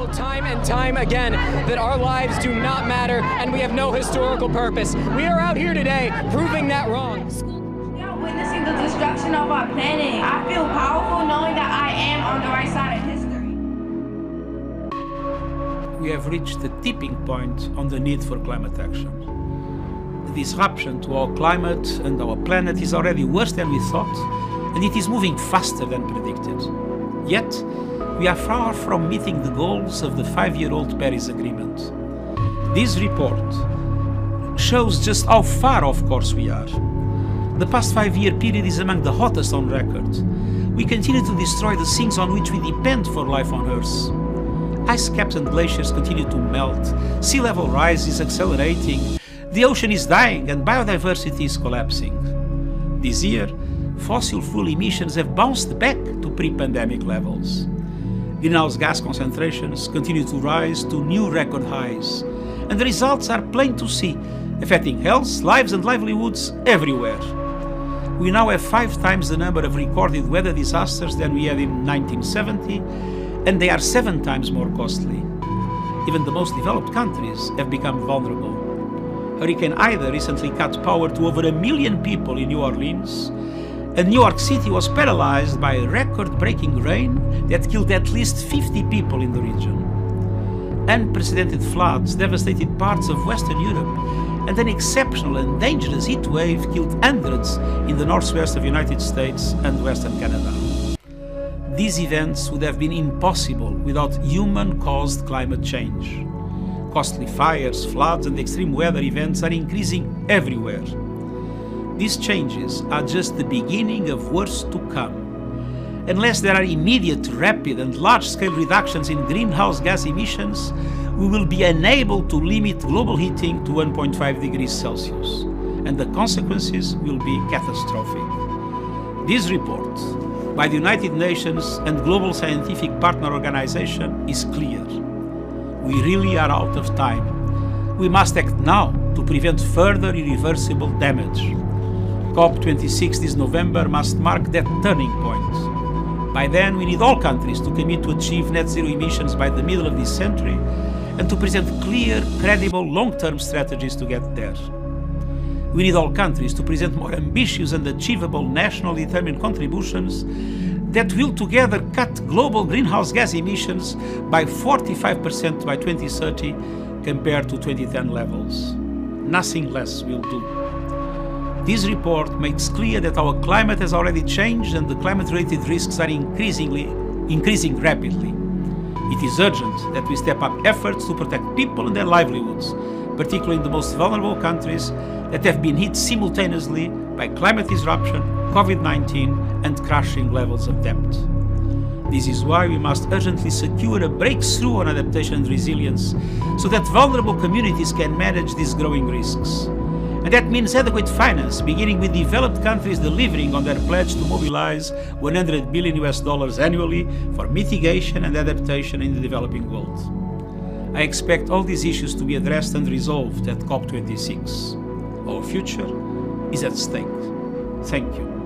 people time and time again that our lives do not matter and we have no historical purpose. We are out here today proving that wrong. We are witnessing the destruction of our planet. I feel powerful knowing that I am on the right side of history. We have reached the tipping point on the need for climate action. The disruption to our climate and our planet is already worse than we thought, and it is moving faster than predicted. Yet, we are far from meeting the goals of the 5-year-old Paris Agreement. This report shows just how far off course we are. The past 5-year period is among the hottest on record. We continue to destroy the things on which we depend for life on Earth. Ice caps and glaciers continue to melt, sea level rise is accelerating, the ocean is dying and biodiversity is collapsing. This year, fossil fuel emissions have bounced back to pre-pandemic levels. Greenhouse gas concentrations continue to rise to new record highs, and the results are plain to see, affecting health, lives and livelihoods everywhere. We now have 5 times the number of recorded weather disasters than we had in 1970, and they are 7 times more costly. Even the most developed countries have become vulnerable. Hurricane Ida recently cut power to over 1 million people in New Orleans, and New York City was paralyzed by record-breaking rain that killed at least 50 people in the region. Unprecedented floods devastated parts of Western Europe, and an exceptional and dangerous heat wave killed hundreds in the northwest of the United States and Western Canada. These events would have been impossible without human-caused climate change. Costly fires, floods, and extreme weather events are increasing everywhere. These changes are just the beginning of worse to come. Unless there are immediate, rapid, and large-scale reductions in greenhouse gas emissions, we will be unable to limit global heating to 1.5 degrees Celsius, and the consequences will be catastrophic. This report by the United Nations and Global Scientific Partner Organization is clear. We really are out of time. We must act now to prevent further irreversible damage. COP26 this November must mark that turning point. By then, we need all countries to commit to achieve net zero emissions by the middle of this century and to present clear, credible, long-term strategies to get there. We need all countries to present more ambitious and achievable nationally determined contributions that will together cut global greenhouse gas emissions by 45% by 2030 compared to 2010 levels. Nothing less will do. This report makes clear that our climate has already changed and the climate-related risks are increasing rapidly. It is urgent that we step up efforts to protect people and their livelihoods, particularly in the most vulnerable countries that have been hit simultaneously by climate disruption, COVID-19, and crashing levels of debt. This is why we must urgently secure a breakthrough on adaptation and resilience so that vulnerable communities can manage these growing risks. And that means adequate finance, beginning with developed countries delivering on their pledge to mobilize $100 billion annually for mitigation and adaptation in the developing world. I expect all these issues to be addressed and resolved at COP26. Our future is at stake. Thank you.